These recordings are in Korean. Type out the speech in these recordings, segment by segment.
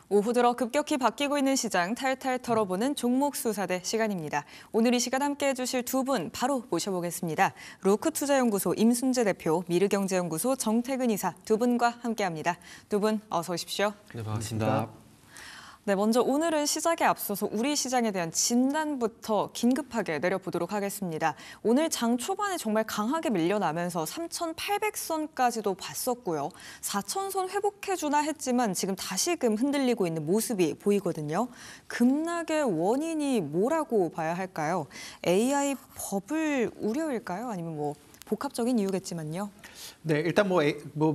오후 들어 급격히 바뀌고 있는 시장 탈탈 털어보는 종목 수사대 시간입니다. 오늘 이 시간 함께해 주실 두 분 바로 모셔보겠습니다. 로크투자연구소 임순재 대표, 미르경제연구소 정태근 이사 두 분과 함께합니다. 두 분 어서 오십시오. 네, 반갑습니다. 네, 먼저 오늘은 시작에 앞서서 우리 시장에 대한 진단부터 긴급하게 내려보도록 하겠습니다. 오늘 장 초반에 정말 강하게 밀려나면서 3,800선까지도 봤었고요. 4,000선 회복해주나 했지만 지금 다시금 흔들리고 있는 모습이 보이거든요. 급락의 원인이 뭐라고 봐야 할까요? AI 버블 우려일까요? 아니면 복합적인 이유겠지만요. 네, 일단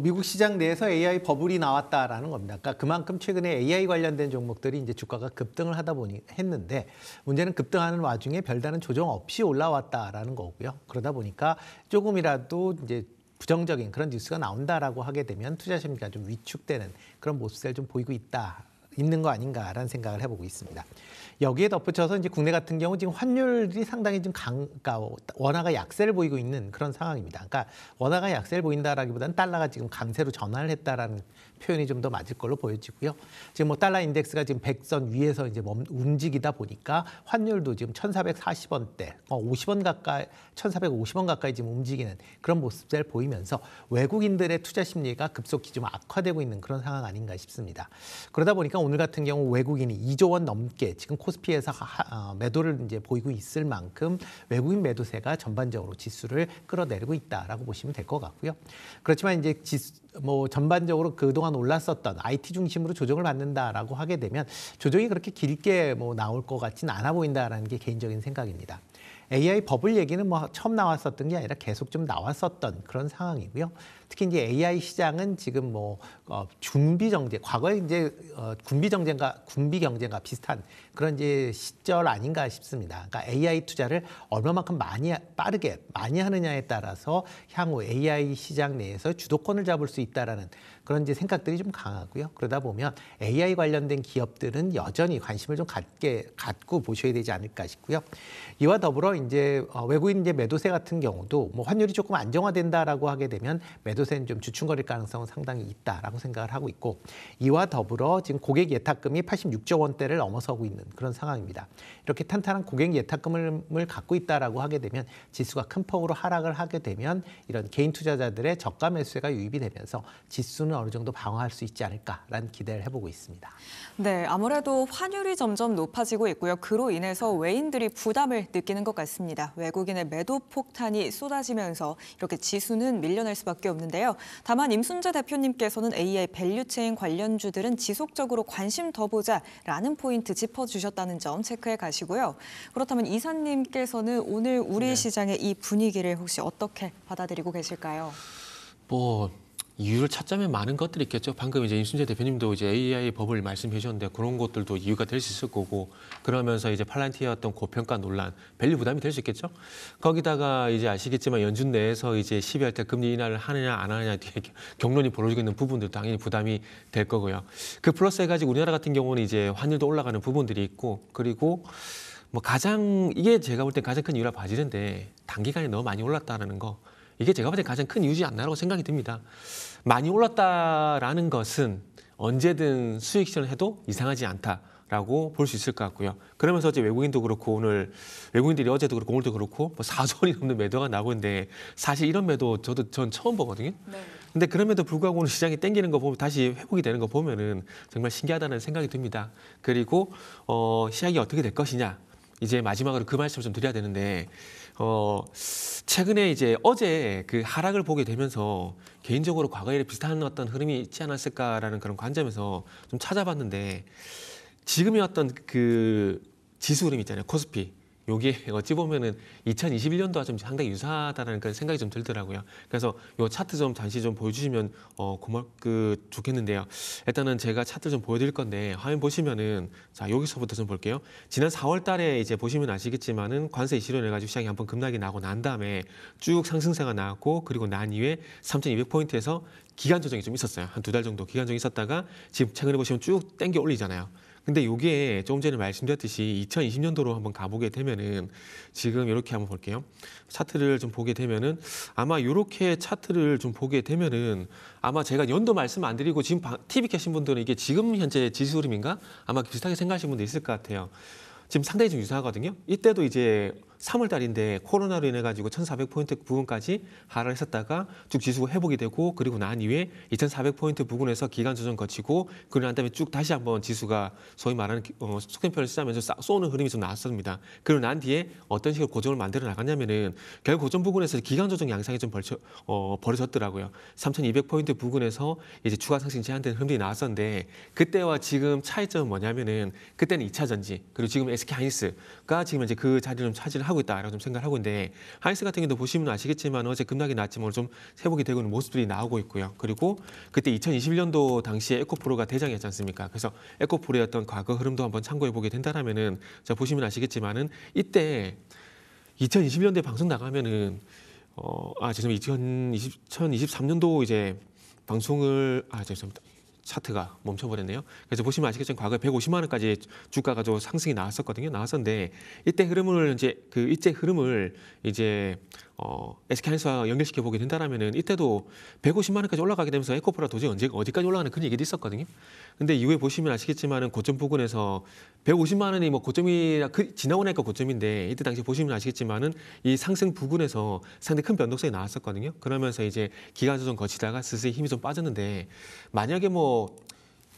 미국 시장 내에서 AI 버블이 나왔다라는 겁니다. 그러니까 그만큼 최근에 AI 관련된 종목들이 이제 주가가 급등을 하다 보니 했는데 문제는 급등하는 와중에 별다른 조정 없이 올라왔다라는 거고요. 그러다 보니까 조금이라도 이제 부정적인 그런 뉴스가 나온다라고 하게 되면 투자 심리가 좀 위축되는 그런 모습을 좀 보이고 있는 거 아닌가라는 생각을 해보고 있습니다. 여기에 덧붙여서 이제 국내 같은 경우 지금 환율이 상당히 좀 그러니까 원화가 약세를 보이고 있는 그런 상황입니다. 그러니까 원화가 약세를 보인다라기보다는 달러가 지금 강세로 전환을 했다라는 표현이 좀 더 맞을 걸로 보여지고요. 지금 달러 인덱스가 지금 100선 위에서 이제 움직이다 보니까 환율도 지금 1,440원대, 50원 가까이, 1,450원 가까이 지금 움직이는 그런 모습을 보이면서 외국인들의 투자 심리가 급속히 좀 악화되고 있는 그런 상황 아닌가 싶습니다. 그러다 보니까 오늘 같은 경우 외국인이 2조 원 넘게 지금 코스피에서 매도를 이제 보이고 있을 만큼 외국인 매도세가 전반적으로 지수를 끌어내리고 있다라고 보시면 될 것 같고요. 그렇지만 이제 전반적으로 그동안 올랐었던 IT 중심으로 조정을 받는다라고 하게 되면 조정이 그렇게 길게 나올 것 같지는 않아 보인다라는 게 개인적인 생각입니다. AI 버블 얘기는 처음 나왔었던 게 아니라 계속 좀 나왔었던 그런 상황이고요. 특히 이제 AI 시장은 지금 준비 정제, 과거에 이제 군비 경쟁과 비슷한 그런 이제 시절 아닌가 싶습니다. 그러니까 AI 투자를 얼마만큼 빠르게 많이 하느냐에 따라서 향후 AI 시장 내에서 주도권을 잡을 수 있다라는 그런 이제 생각들이 좀 강하고요. 그러다 보면 AI 관련된 기업들은 여전히 관심을 좀 갖고 보셔야 되지 않을까 싶고요. 이와 더불어 이제 외국인 이제 매도세 같은 경우도 환율이 조금 안정화된다라고 하게 되면 매도세는 좀 주춤거릴 가능성은 상당히 있다라고 생각을 하고 있고, 이와 더불어 지금 고객 예탁금이 86조 원대를 넘어서고 있는 그런 상황입니다. 이렇게 탄탄한 고객 예탁금을 갖고 있다라고 하게 되면 지수가 큰 폭으로 하락을 하게 되면 이런 개인 투자자들의 저가 매수세가 유입이 되면서 지수는 어느 정도 방어할 수 있지 않을까라는 기대를 해보고 있습니다. 네, 아무래도 환율이 점점 높아지고 있고요. 그로 인해서 외인들이 부담을 느끼는 것 같습니다. 외국인의 매도 폭탄이 쏟아지면서 이렇게 지수는 밀려날 수밖에 없는데요. 다만 임순재 대표님께서는 AI 밸류체인 관련주들은 지속적으로 관심 더 보자라는 포인트 짚어주셨다는 점 체크해 가시고요. 그렇다면 이사님께서는 오늘 우리 시장의 이 분위기를 혹시 어떻게 받아들이고 계실까요? 이유를 찾자면 많은 것들이 있겠죠. 방금 이제 임순재 대표님도 이제 AI 버블 말씀해 주셨는데 그런 것들도 이유가 될 수 있을 거고, 그러면서 이제 팔란티어였던 고평가 논란, 밸류 부담이 될 수 있겠죠. 거기다가 이제 아시겠지만 연준 내에서 이제 12월 때 금리 인하를 하느냐 안 하느냐 뒤에 격론이 벌어지고 있는 부분도 당연히 부담이 될 거고요. 그 플러스 해가지고 우리나라 같은 경우는 이제 환율도 올라가는 부분들이 있고, 그리고 이게 제가 볼 때 가장 큰 이유라 봐지는데 단기간에 너무 많이 올랐다는 거. 이게 제가 볼 때 가장 큰 이유지 않나라고 생각이 듭니다. 많이 올랐다라는 것은 언제든 수익 실현을 해도 이상하지 않다라고 볼 수 있을 것 같고요. 그러면서 이제 외국인도 그렇고 외국인들이 어제도 그렇고 오늘도 그렇고 4조 원이 넘는 매도가 나오고 있는데 사실 이런 매도 전 처음 보거든요. 네. 근데 그럼에도 불구하고 오늘 시장이 땡기는 거 보면 다시 회복이 되는 거 보면은 정말 신기하다는 생각이 듭니다. 그리고 시장이 어떻게 될 것이냐. 이제 마지막으로 그 말씀을 좀 드려야 되는데 최근에 이제 어제 그 하락을 보게 되면서 개인적으로 과거에 비슷한 어떤 흐름이 있지 않았을까라는 그런 관점에서 좀 찾아봤는데, 지금의 어떤 그 지수 흐름 있잖아요. 코스피. 요게 어찌 보면은 2021년도와 좀 상당히 유사하다는 그런 생각이 좀 들더라고요. 그래서 요 차트 좀 잠시 좀 보여주시면 좋겠는데요. 일단은 제가 차트 좀 보여드릴 건데 화면 보시면은 자 여기서부터 좀 볼게요. 지난 4월달에 이제 보시면 아시겠지만은 관세 이슈로 인해 가지고 시장이 한번 급락이 나고 난 다음에 쭉 상승세가 나왔고, 그리고 난 이후에 3,200포인트에서 기간 조정이 좀 있었어요. 한 2달 정도 기간 조정이 있었다가 지금 최근에 보시면 쭉 땡겨 올리잖아요. 근데 이게 조금 전에 말씀드렸듯이 2020년도로 한번 가보게 되면은 지금 이렇게 한번 볼게요. 차트를 좀 보게 되면은 아마 이렇게 차트를 좀 보게 되면은 아마 제가 연도 말씀 안 드리고 지금 TV 켜신 분들은 이게 지금 현재 지수 흐름인가? 아마 비슷하게 생각하시는 분도 있을 것 같아요. 지금 상당히 좀 유사하거든요. 이때도 이제 3월 달인데 코로나로 인해 가지고 1,400포인트 부근까지 하락했었다가 쭉 지수가 회복이 되고 그리고 난 이후에 2,400포인트 부근에서 기간 조정 거치고 그러고 난 다음에 쭉 다시 한번 지수가 소위 말하는 속행편을 쓰자면서 쏘는 흐름이 좀 나왔습니다. 그리고 난 뒤에 어떤 식으로 고정을 만들어 나갔냐면은 결국 고정 부근에서 기간 조정 양상이 좀 벌어졌더라고요. 3,200포인트 부근에서 이제 추가 상승 제한된 흐름이 나왔었는데 그때와 지금 차이점은 뭐냐면은 그때는 2차 전지 그리고 지금 SK 하이닉스가 지금 이제 그 자리를 좀 차지를 하고 있다라고 좀 생각을 하고 있는데 하이닉스 같은 경우도 보시면 아시겠지만 어제 급락이 났지만 오늘 좀 회복이 되고 있는 모습들이 나오고 있고요. 그리고 그때 2021년도 당시에 에코프로가 대장이었지 않습니까? 그래서 에코프로의 어떤 과거 흐름도 한번 참고해 보게 된다라면은 자 보시면 아시겠지만은 이때 2021년도에 방송 나가면은 죄송합니다. 2023년도 이제 방송을 죄송합니다. 차트가 멈춰버렸네요. 그래서 보시면 아시겠지만 과거에 150만 원까지 주가가 좀 상승이 나왔었는데 이때 흐름을 이제 SK 하이닉스와 연결시켜 보게 된다라면은 이때도 150만 원까지 올라가게 되면서 에코프로가 도저히 어디까지 올라가는 그런 얘기도 있었거든요. 근데 이후에 보시면 아시겠지만은 고점 부근에서 150만 원이 뭐 고점이라 지나고 나니까 고점인데 이때 당시 보시면 아시겠지만은 이 상승 부근에서 상당히 큰 변동성이 나왔었거든요. 그러면서 이제 기간 조정 거치다가 스스로 힘이 좀 빠졌는데 만약에 뭐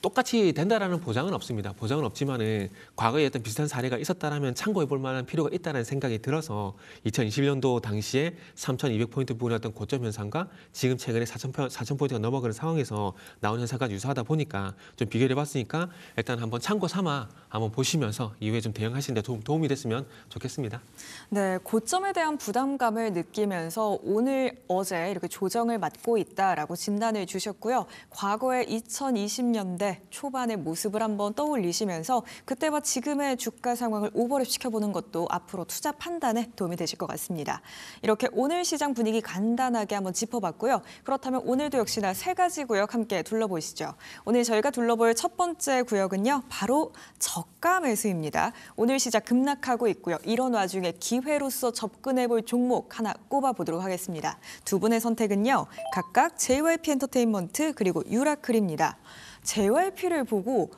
똑같이 된다라는 보장은 없습니다. 보장은 없지만은 과거에 어떤 비슷한 사례가 있었다라면 참고해 볼 만한 필요가 있다는 생각이 들어서 2021년도 당시에 3,200포인트 부근이었던 고점 현상과 지금 최근에 4,000포인트가 넘어가는 상황에서 나온 현상과 유사하다 보니까 좀 비교해 봤으니까 일단 한번 참고 삼아 한번 보시면서 이후에 좀 대응하시는 데 도움이 됐으면 좋겠습니다. 네, 고점에 대한 부담감을 느끼면서 오늘, 어제 이렇게 조정을 맞고 있다라고 진단을 주셨고요. 과거의 2020년대 초반의 모습을 한번 떠올리시면서 그때와 지금의 주가 상황을 오버랩 시켜보는 것도 앞으로 투자 판단에 도움이 되실 것 같습니다. 이렇게 오늘 시장 분위기 간단하게 한번 짚어봤고요. 그렇다면 오늘도 역시나 세 가지 구역 함께 둘러보시죠. 오늘 저희가 둘러볼 첫 번째 구역은요. 바로 저가 매수입니다. 오늘 시작 급락하고 있고요. 이런 와중에 기회로서 접근해볼 종목 하나 꼽아보도록 하겠습니다. 두 분의 선택은요. 각각 JYP 엔터테인먼트 그리고 유라클입니다. JYP를 보고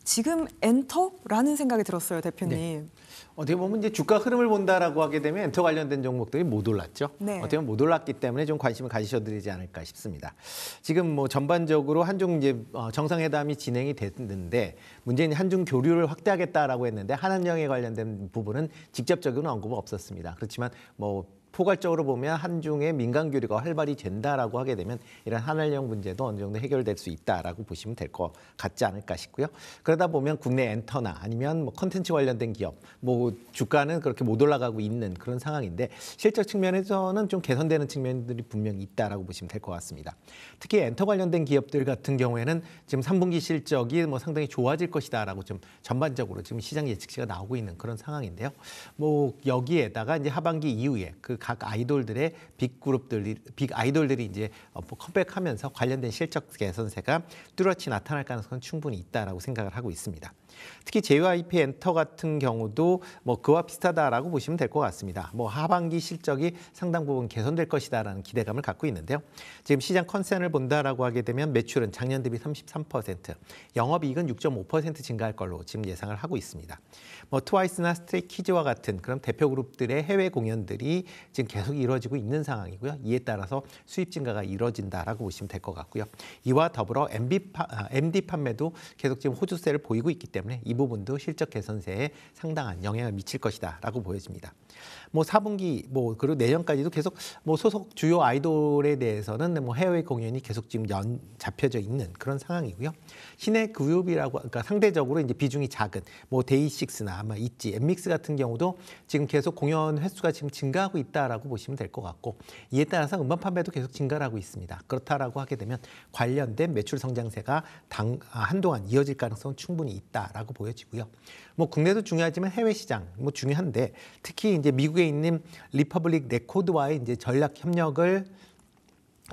지금 엔터라는 생각이 들었어요, 대표님. 네. 어떻게 보면 이제 주가 흐름을 본다라고 하게 되면 엔터 관련된 종목들이 못 올랐죠. 네. 어떻게 보면 못 올랐기 때문에 좀 관심을 가지셔야 되지 않을까 싶습니다. 지금 뭐 전반적으로 한중 이제 정상회담이 진행이 됐는데 문제는 한중 교류를 확대하겠다라고 했는데 한한령에 관련된 부분은 직접적인 언급은 없었습니다. 그렇지만 뭐 포괄적으로 보면 한중의 민간 교류가 활발히 된다라고 하게 되면 이런 한한령 문제도 어느 정도 해결될 수 있다라고 보시면 될 것 같지 않을까 싶고요. 그러다 보면 국내 엔터나 아니면 뭐 컨텐츠 관련된 기업, 뭐 주가는 그렇게 못 올라가고 있는 그런 상황인데 실적 측면에서는 좀 개선되는 측면들이 분명히 있다라고 보시면 될 것 같습니다. 특히 엔터 관련된 기업들 같은 경우에는 지금 3분기 실적이 뭐 상당히 좋아질 것이다라고 좀 전반적으로 지금 시장 예측치가 나오고 있는 그런 상황인데요. 뭐 여기에다가 이제 하반기 이후에 그 각 아이돌들의 빅 아이돌들이 이제 컴백하면서 관련된 실적 개선세가 뚜렷이 나타날 가능성은 충분히 있다라고 생각을 하고 있습니다. 특히 JYP 엔터 같은 경우도 뭐 그와 비슷하다라고 보시면 될 것 같습니다. 뭐 하반기 실적이 상당 부분 개선될 것이다라는 기대감을 갖고 있는데요. 지금 시장 컨센을 본다라고 하게 되면 매출은 작년 대비 33%, 영업이익은 6.5% 증가할 걸로 지금 예상을 하고 있습니다. 뭐 트와이스나 스트레이키즈와 같은 그런 대표 그룹들의 해외 공연들이 지금 계속 이루어지고 있는 상황이고요. 이에 따라서 수입 증가가 이루어진다라고 보시면 될 것 같고요. 이와 더불어 MD 판매도 계속 지금 호주세를 보이고 있기 때문에 이 부분도 실적 개선세에 상당한 영향을 미칠 것이다라고 보여집니다. 뭐 4분기 그리고 내년까지도 계속 뭐 소속 주요 아이돌에 대해서는 뭐 해외 공연이 계속 지금 잡혀져 있는 그런 상황이고요. 신의 그룹이라고 그러니까 상대적으로 이제 비중이 작은 뭐 데이식스나 아마 있지 엠믹스 같은 경우도 지금 계속 공연 횟수가 지금 증가하고 있다라고 보시면 될 것 같고 이에 따라서 음반 판매도 계속 증가를 하고 있습니다. 그렇다라고 하게 되면 관련된 매출 성장세가 한동안 이어질 가능성은 충분히 있다라고 보여지고요. 뭐 국내도 중요하지만 해외 시장 뭐 중요한데 특히 이제 미국에 있는 리퍼블릭 레코드와의 이제 전략 협력을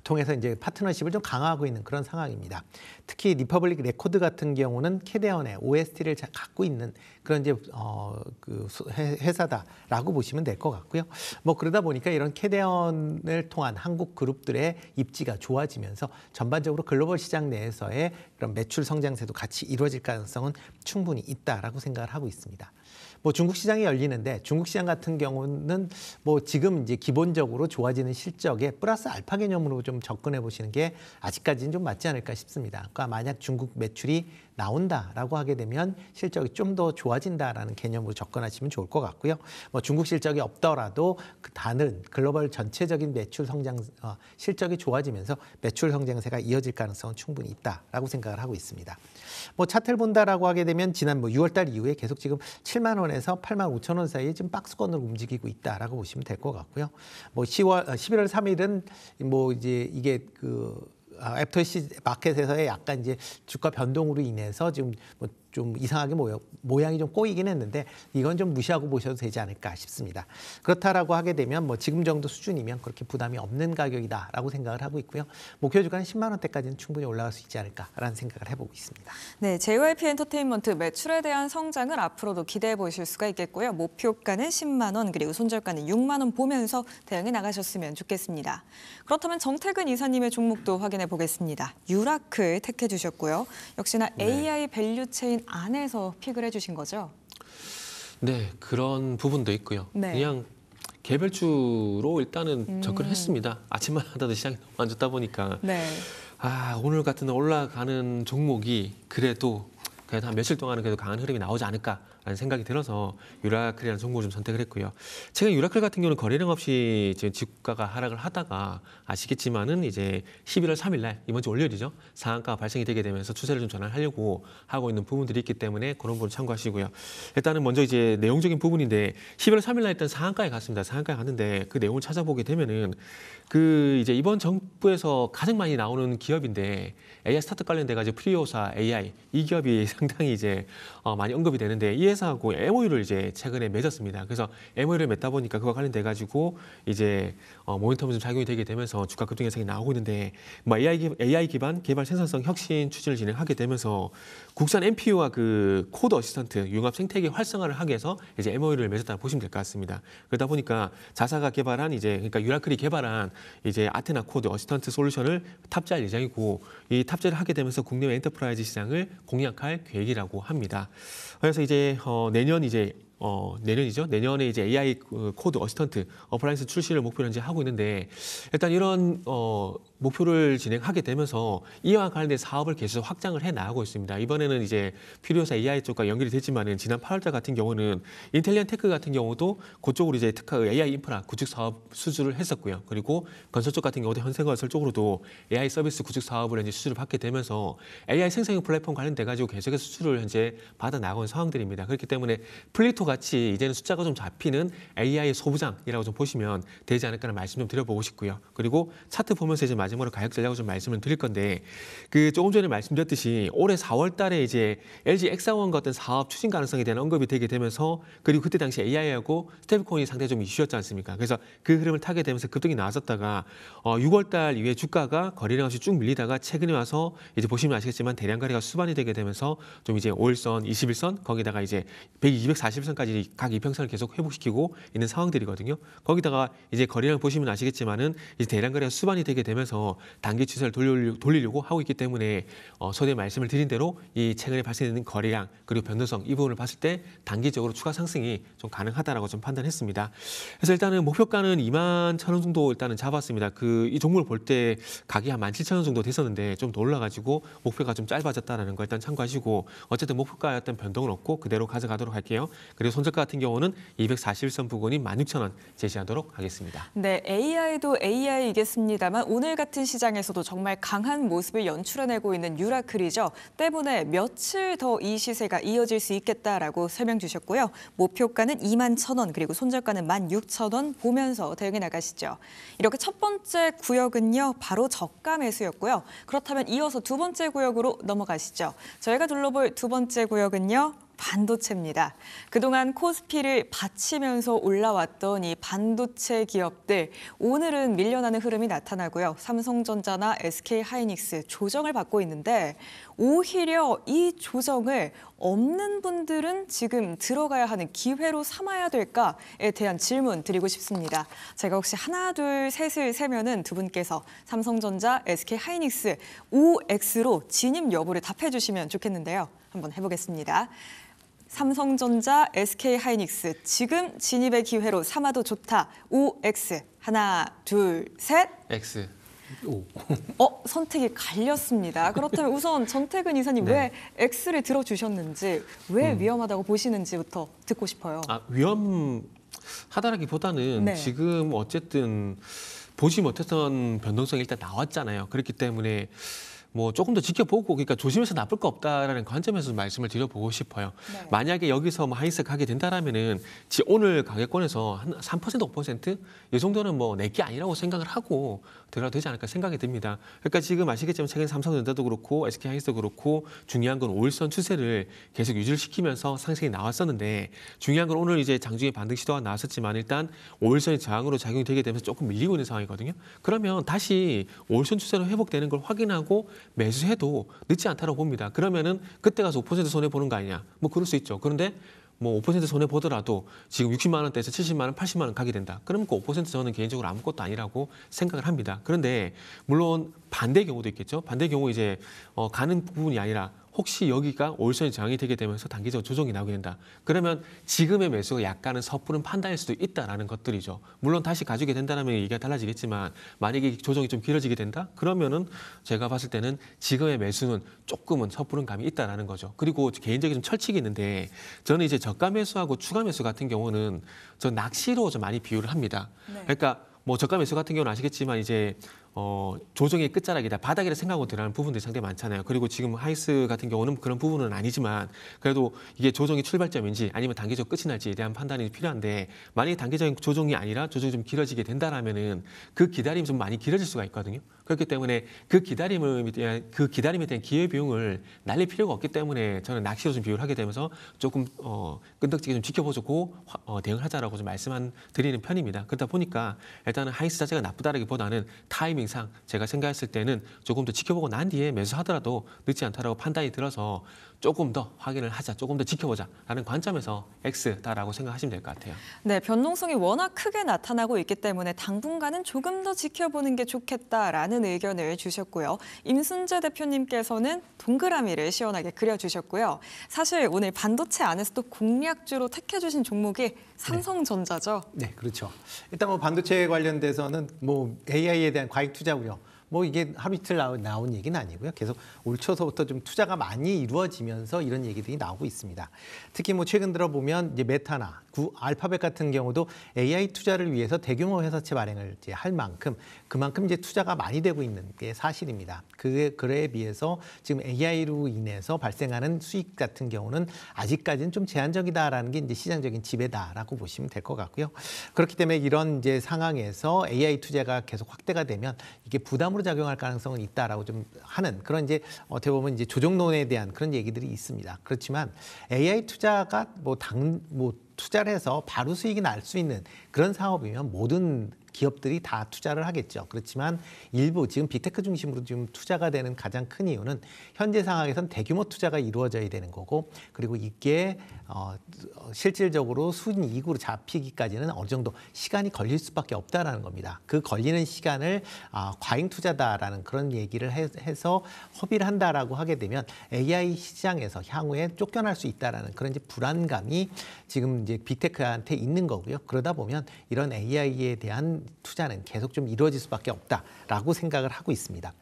통해서 이제 파트너십을 좀 강화하고 있는 그런 상황입니다. 특히 리퍼블릭 레코드 같은 경우는 캐데언의 OST를 갖고 있는 그런 이제 회사다라고 보시면 될 것 같고요. 뭐 그러다 보니까 이런 캐데언을 통한 한국 그룹들의 입지가 좋아지면서 전반적으로 글로벌 시장 내에서의 그런 매출 성장세도 같이 이루어질 가능성은 충분히 있다라고 생각을 하고 있습니다. 뭐 중국 시장이 열리는데 중국 시장 같은 경우는 뭐 지금 이제 기본적으로 좋아지는 실적에 플러스 알파 개념으로 좀 접근해 보시는 게 아직까지는 좀 맞지 않을까 싶습니다. 그러니까 만약 중국 매출이 나온다라고 하게 되면 실적이 좀 더 좋아진다라는 개념으로 접근하시면 좋을 것 같고요. 뭐 중국 실적이 없더라도 그 다른 글로벌 전체적인 매출 성장 실적이 좋아지면서 매출 성장세가 이어질 가능성은 충분히 있다라고 생각을 하고 있습니다. 뭐 차트를 본다라고 하게 되면 지난 뭐 6월달 이후에 계속 지금 7만 원에서 8만 5천 원 사이에 지금 박스권으로 움직이고 있다라고 보시면 될 것 같고요. 뭐 11월 3일은 뭐 이제 이게 FTSE 마켓에서의 약간 이제 주가 변동으로 인해서 지금 뭐 좀 이상하게 모양이 좀 꼬이긴 했는데 이건 좀 무시하고 보셔도 되지 않을까 싶습니다. 그렇다라고 하게 되면 뭐 지금 정도 수준이면 그렇게 부담이 없는 가격이다라고 생각을 하고 있고요. 목표 주가는 10만 원대까지는 충분히 올라갈 수 있지 않을까라는 생각을 해보고 있습니다. 네, JYP 엔터테인먼트 매출에 대한 성장을 앞으로도 기대해 보실 수가 있겠고요. 목표가는 10만 원 그리고 손절가는 6만 원 보면서 대응해 나가셨으면 좋겠습니다. 그렇다면 정태근 이사님의 종목도 확인해 보겠습니다. 유라클 택해 주셨고요. 역시나 AI 밸류 체인 안에서 픽을 해주신 거죠? 네, 그런 부분도 있고요. 네. 그냥 개별주로 일단은 접근했습니다. 아침만 하다도 시장이 너무 안 좋다 보니까 네. 오늘 같은 날 올라가는 종목이 그래도 한 며칠 동안은 그래도 강한 흐름이 나오지 않을까라는 생각이 들어서 유라클이라는 종목을 좀 선택을 했고요. 최근 유라클 같은 경우는 거래량 없이 지금 주가가 하락을 하다가 아시겠지만은 이제 11월 3일 날 이번 주 월요일이죠. 상한가가 발생이 되게 되면서 추세를 좀 전환하려고 하고 있는 부분들이 있기 때문에 그런 부분 참고하시고요. 일단은 먼저 이제 내용적인 부분인데 11월 3일 날 일단 상한가에 갔습니다. 상한가에 갔는데 그 내용을 찾아보게 되면은 이제 이번 정부에서 가장 많이 나오는 기업인데 AI 스타트업 관련돼 가지고 프리오사 AI 이 기업이 상당히 이제 많이 언급이 되는데 이 회사하고 MOU를 이제 최근에 맺었습니다. 그래서 MOU를 맺다 보니까 그와 관련돼 가지고 이제 모멘텀이 좀 작용이 되게 되면서 주가 급등 현상이 나오고 있는데 뭐 AI 기반 개발 생산성 혁신 추진을 진행하게 되면서 국산 NPU와 그 코드 어시스턴트 융합 생태계 활성화를 하기 위해서 이제 MOU를 맺었다고 보시면 될 것 같습니다. 그러다 보니까 자사가 개발한 그러니까 유라클이 개발한 이제 아테나 코드 어시스턴트 솔루션을 탑재할 예정이고 이 탑재를 하게 되면서 국내외 엔터프라이즈 시장을 공략할 계획이라고 합니다. 그래서 이제 내년이죠. 내년에 이제 AI 코드 어시스턴트 어플라이언스 출시를 목표로 현재 하고 있는데 일단 이런 목표를 진행하게 되면서 이와 관련된 사업을 계속 확장을 해 나가고 있습니다. 이번에는 이제 퓨리오사 AI 쪽과 연결이 됐지만은 지난 8월달 같은 경우는 인텔리언 테크 같은 경우도 그쪽으로 이제 특화 AI 인프라 구축 사업 수주를 했었고요. 그리고 건설 쪽 같은 경우도 현생건설 쪽으로도 AI 서비스 구축 사업을 현재 수주를 받게 되면서 AI 생성형 플랫폼 관련돼 가지고 계속해서 수주를 현재 받아 나가는 상황들입니다. 그렇기 때문에 플리토 같이 이제는 숫자가 좀 잡히는 AI 소부장이라고 좀 보시면 되지 않을까라는 말씀 좀 드려보고 싶고요. 그리고 차트 보면서 이제 마지막으로 가격 전략을 좀 말씀을 드릴 건데 조금 전에 말씀드렸듯이 올해 4월달에 이제 LG 엑사원과 같은 사업 추진 가능성에 대한 언급이 되게 되면서 그리고 그때 당시 AI하고 스테이블코인이 상당히 좀 이슈였지 않습니까? 그래서 그 흐름을 타게 되면서 급등이 나왔었다가 6월달 이후에 주가가 거래량 없이 쭉 밀리다가 최근에 와서 이제 보시면 아시겠지만 대량 거래가 수반이 되게 되면서 좀 이제 5일선, 21선 거기다가 이제 240선까지 각 이평선을 계속 회복시키고 있는 상황들이거든요. 거기다가 이제 거래량 보시면 아시겠지만은 이제 대량 거래가 수반이 되게 되면서 단기 추세를 돌리려고 하고 있기 때문에 서두에 말씀을 드린 대로 이 최근에 발생되는 거래량 그리고 변동성 이 부분을 봤을 때 단기적으로 추가 상승이 좀 가능하다라고 좀 판단했습니다. 그래서 일단은 목표가는 21,000원 정도 일단은 잡았습니다. 이 종목을 볼 때 가격이 한 17,000원 정도 됐었는데 좀 더 올라가지고 목표가 좀 짧아졌다라는 거 일단 참고하시고 어쨌든 목표가에 어떤 변동은 없고 그대로 가져가도록 할게요. 그리고 손절가 같은 경우는 241선 부근인 16,000원 제시하도록 하겠습니다. 네, AI도 AI이겠습니다만 오늘 같은 시장에서도 정말 강한 모습을 연출해내고 있는 유라클이죠. 때문에 며칠 더 이 시세가 이어질 수 있겠다라고 설명 주셨고요. 목표가는 21,000원 그리고 손절가는 16,000원 보면서 대응해 나가시죠. 이렇게 첫 번째 구역은요. 바로 저가 매수였고요. 그렇다면 이어서 두 번째 구역으로 넘어가시죠. 저희가 둘러볼 두 번째 구역은요. 반도체입니다. 그동안 코스피를 받치면서 올라왔던 이 반도체 기업들, 오늘은 밀려나는 흐름이 나타나고요. 삼성전자나 SK하이닉스 조정을 받고 있는데 오히려 이 조정을 없는 분들은 지금 들어가야 하는 기회로 삼아야 될까에 대한 질문 드리고 싶습니다. 제가 혹시 하나, 둘, 셋을 세면은 두 분께서 삼성전자, SK하이닉스, OX로 진입 여부를 답해 주시면 좋겠는데요. 한번 해보겠습니다. 삼성전자, SK하이닉스 지금 진입의 기회로 삼아도 좋다. OX 하나, 둘, 셋. X. 오. 선택이 갈렸습니다. 그렇다면 우선 전태근 이사님 네. 왜 X를 들어주셨는지, 왜 위험하다고 보시는지부터 듣고 싶어요. 위험하다라기보다는 네. 지금 어쨌든 보지 못했던 변동성이 일단 나왔잖아요. 그렇기 때문에 뭐 조금 더 지켜보고, 그러니까 조심해서 나쁠 거 없다라는 관점에서 말씀을 드려보고 싶어요. 네. 만약에 여기서 뭐 하이스가 하게 된다라면은 오늘 가격권에서 한 3%, 5%이 정도는 뭐 내게 아니라고 생각을 하고 들어가도 되지 않을까 생각이 듭니다. 그러니까 지금 아시겠지만 최근 삼성전자도 그렇고 SK하이닉스도 그렇고 중요한 건 5일선 추세를 계속 유지를 시키면서 상승이 나왔었는데, 중요한 건 오늘 이제 장중에 반등 시도가 나왔었지만 일단 5일선이 저항으로 작용이 되게 되면서 조금 밀리고 있는 상황이거든요. 그러면 다시 5일선 추세로 회복되는 걸 확인하고 매수해도 늦지 않다고 봅니다. 그러면은 그때 가서 5% 손해 보는 거 아니냐? 뭐 그럴 수 있죠. 그런데 뭐 5% 손해 보더라도 지금 60만 원대에서 70만 원, 80만 원 가게 된다. 그러면 그 5% 저는 개인적으로 아무것도 아니라고 생각을 합니다. 그런데 물론 반대 경우도 있겠죠. 반대 경우 이제 가는 부분이 아니라 혹시 여기가 5일선이 저항이 되게 되면서 단기적으로 조정이 나오게 된다. 그러면 지금의 매수가 약간은 섣부른 판단일 수도 있다라는 것들이죠. 물론 다시 가지게 된다면 얘기가 달라지겠지만 만약에 조정이 좀 길어지게 된다? 그러면은 제가 봤을 때는 지금의 매수는 조금은 섣부른 감이 있다라는 거죠. 그리고 개인적인 좀 철칙이 있는데 저는 이제 저가 매수하고 추가 매수 같은 경우는 저 낚시로 좀 많이 비유를 합니다. 네. 그러니까 뭐 저가 매수 같은 경우는 아시겠지만 이제 조정의 끝자락이다, 바닥이라 생각하고 들어가는 부분들이 상당히 많잖아요. 그리고 지금 하이스 같은 경우는 그런 부분은 아니지만 그래도 이게 조정의 출발점인지 아니면 단기적 끝이 날지에 대한 판단이 필요한데, 만약에 단기적인 조정이 아니라 조정이 좀 길어지게 된다라면은 그 기다림이 좀 많이 길어질 수가 있거든요. 그렇기 때문에 그 기다림에 대한 기회 비용을 날릴 필요가 없기 때문에 저는 낚시로 좀 비유를 하게 되면서 조금 끈덕지게 좀 지켜보고 대응을 하자라고 좀 드리는 편입니다. 그러다 보니까 일단은 하이스 자체가 나쁘다라기보다는 타이밍상 제가 생각했을 때는 조금 더 지켜보고 난 뒤에 매수하더라도 늦지 않다라고 판단이 들어서 조금 더 확인을 하자, 조금 더 지켜보자라는 관점에서 X다라고 생각하시면 될 것 같아요. 네, 변동성이 워낙 크게 나타나고 있기 때문에 당분간은 조금 더 지켜보는 게 좋겠다라는 의견을 주셨고요. 임순재 대표님께서는 동그라미를 시원하게 그려주셨고요. 사실 오늘 반도체 안에서도 공략주로 택해주신 종목이 삼성전자죠. 네, 그렇죠. 일단 뭐 반도체 관련돼서는 뭐 AI에 대한 과잉 투자 우려, 뭐 이게 하루 이틀 나온 얘기는 아니고요. 계속 올 초서부터 좀 투자가 많이 이루어지면서 이런 얘기들이 나오고 있습니다. 특히 뭐 최근 들어 보면 이제 메타나 알파벳 같은 경우도 AI 투자를 위해서 대규모 회사채 발행을 이제 할 만큼 그만큼 이제 투자가 많이 되고 있는 게 사실입니다. 그에 비해서 지금 AI로 인해서 발생하는 수익 같은 경우는 아직까지는 좀 제한적이다라는 게 이제 시장적인 지배다라고 보시면 될 것 같고요. 그렇기 때문에 이런 이제 상황에서 AI 투자가 계속 확대가 되면 이게 부담으로 작용할 가능성은 있다라고 좀 하는 그런 이제 어떻게 보면 이제 조정론에 대한 그런 얘기들이 있습니다. 그렇지만 AI 투자가 뭐 투자를 해서 바로 수익이 날 수 있는 그런 사업이면 모든 기업들이 다 투자를 하겠죠. 그렇지만 일부 지금 빅테크 중심으로 지금 투자가 되는 가장 큰 이유는 현재 상황에선 대규모 투자가 이루어져야 되는 거고, 그리고 이게 실질적으로 순이익으로 잡히기까지는 어느 정도 시간이 걸릴 수밖에 없다라는 겁니다. 그 걸리는 시간을 과잉 투자다라는 그런 얘기를 해서 허비를 한다라고 하게 되면 AI 시장에서 향후에 쫓겨날 수 있다라는 그런 이제 불안감이 지금 이제 빅테크한테 있는 거고요. 그러다 보면 이런 AI에 대한 투자는 계속 좀 이루어질 수밖에 없다라고 생각을 하고 있습니다.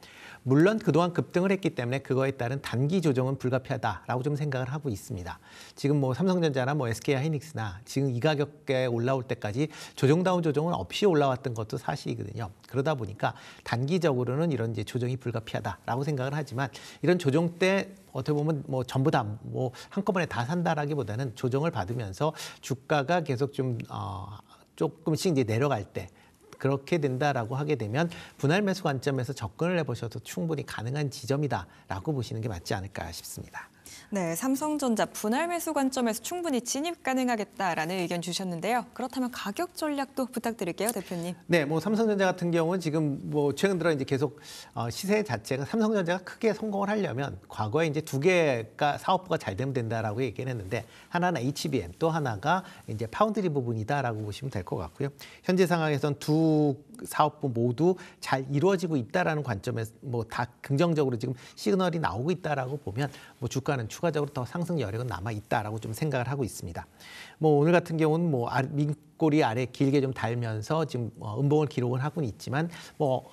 물론 그동안 급등을 했기 때문에 그거에 따른 단기 조정은 불가피하다라고 좀 생각을 하고 있습니다. 지금 뭐 삼성전자나 뭐 SK하이닉스나 지금 이 가격대에 올라올 때까지 조정다운 조정은 없이 올라왔던 것도 사실이거든요. 그러다 보니까 단기적으로는 이런 이제 조정이 불가피하다라고 생각을 하지만, 이런 조정 때 어떻게 보면 뭐 전부 다 뭐 한꺼번에 다 산다라기보다는 조정을 받으면서 주가가 계속 좀 조금씩 이제 내려갈 때, 그렇게 된다라고 하게 되면 분할 매수 관점에서 접근을 해보셔도 충분히 가능한 지점이다라고 보시는 게 맞지 않을까 싶습니다. 네, 삼성전자 분할 매수 관점에서 충분히 진입 가능하겠다라는 의견 주셨는데요. 그렇다면 가격 전략도 부탁드릴게요, 대표님. 네, 뭐 삼성전자 같은 경우는 지금 뭐 최근 들어 이제 계속 시세 자체가 삼성전자가 크게 성공을 하려면 과거에 이제 두 개가 사업부가 잘 되면 된다라고 얘기를 했는데 하나는 HBM 또 하나가 이제 파운드리 부분이다라고 보시면 될 것 같고요. 현재 상황에선 두 사업부 모두 잘 이루어지고 있다라는 관점에서 뭐 다 긍정적으로 지금 시그널이 나오고 있다라고 보면 뭐 주가는 추가적으로 더 상승 여력은 남아 있다라고 좀 생각을 하고 있습니다. 뭐 오늘 같은 경우는 뭐 민꼬리 아래 길게 좀 달면서 지금 음봉을 기록을 하고는 있지만 뭐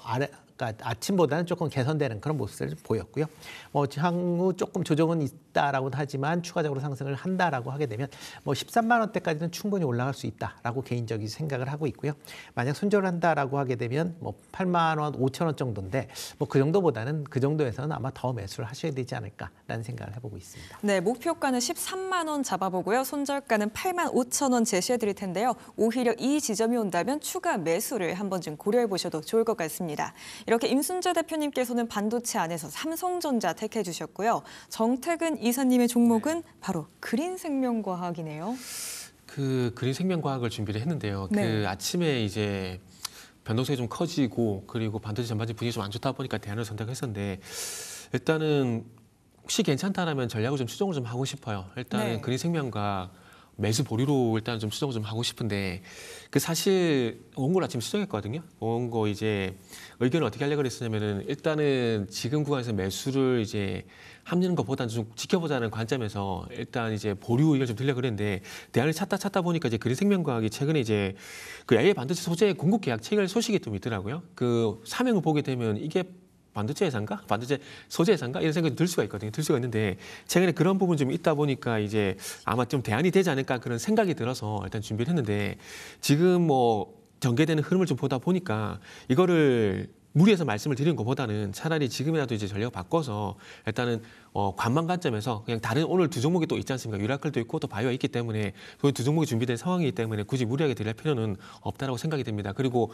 그러니까 아침보다는 조금 개선되는 그런 모습을 좀 보였고요. 뭐 향후 조금 조정은 있다라고 하지만 추가적으로 상승을 한다라고 하게 되면 뭐 13만 원대까지는 충분히 올라갈 수 있다라고 개인적인 생각을 하고 있고요. 만약 손절을 한다라고 하게 되면 뭐 8만 원, 5천 원 정도인데 뭐 그 정도보다는 그 정도에서는 아마 더 매수를 하셔야 되지 않을까라는 생각을 해보고 있습니다. 네, 목표가는 13만 원 잡아보고요. 손절가는 8만 5천 원 제시해 드릴 텐데요. 오히려 이 지점이 온다면 추가 매수를 한번 좀 고려해 보셔도 좋을 것 같습니다. 이렇게 임순재 대표님께서는 반도체 안에서 삼성전자 택해 주셨고요. 정태근 이사님의 종목은 바로 그린생명과학이네요. 그 그린생명과학을 준비를 했는데요. 네. 그 아침에 이제 변동성이 좀 커지고 그리고 반도체 전반적인 분위기 좀 안 좋다 보니까 대안을 선택했었는데 일단은 혹시 괜찮다라면 전략을 좀 수정을 좀 하고 싶어요. 일단은 네. 그린생명과학 매수 보류로 일단 좀 수정을 좀 하고 싶은데 그 사실 원고를 아침 수정했거든요. 원고 이제 의견을 어떻게 하려고 그랬었냐면은 일단은 지금 구간에서 매수를 이제 합리는 것보다는 좀 지켜보자는 관점에서 일단 이제 보류 의견을 좀 드리려고 그랬는데 대안을 찾다 보니까 이제 그린생명과학이 최근에 이제 그 AI 반도체 소재 공급 계약 체결 소식이 좀 있더라고요. 그 사명을 보게 되면 이게 반도체 회사인가? 반도체 소재 회사인가? 이런 생각이 들 수가 있거든요. 들 수가 있는데 최근에 그런 부분 좀 있다 보니까 이제 아마 좀 대안이 되지 않을까 그런 생각이 들어서 일단 준비를 했는데 지금 뭐 전개되는 흐름을 좀 보다 보니까 이거를 무리해서 말씀을 드리는 것보다는 차라리 지금이라도 이제 전략을 바꿔서 일단은 관망 관점에서 그냥 다른 오늘 두 종목이 또 있지 않습니까? 유라클도 있고 또 바이오가 있기 때문에 그 두 종목이 준비된 상황이기 때문에 굳이 무리하게 드릴 필요는 없다라고 생각이 됩니다. 그리고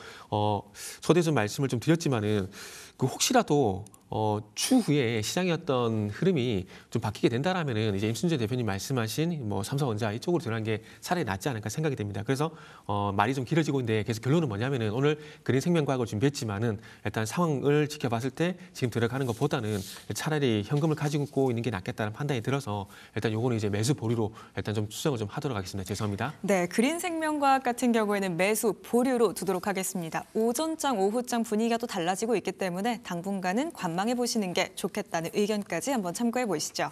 초대해서 말씀을 좀 드렸지만은 그 혹시라도 추후에 시장의 어떤 흐름이 좀 바뀌게 된다라면은 이제 임순재 대표님 말씀하신 뭐 삼성전자 이쪽으로 들어간 게 차라리 낫지 않을까 생각이 됩니다. 그래서 말이 좀 길어지고 있는데 계속 결론은 뭐냐면은 오늘 그린생명과학을 준비했지만은 일단 상황을 지켜봤을 때 지금 들어가는 것보다는 차라리 현금을 가지고 있는 게 낫겠다는 판단이 들어서 일단 요거는 이제 매수 보류로 일단 좀 수정을 좀 하도록 하겠습니다. 죄송합니다. 네, 그린생명과학 같은 경우에는 매수 보류로 두도록 하겠습니다. 오전장, 오후장 분위기가 또 달라지고 있기 때문에 당분간은 관망해 보시는 게 좋겠다는 의견까지 한번 참고해 보시죠.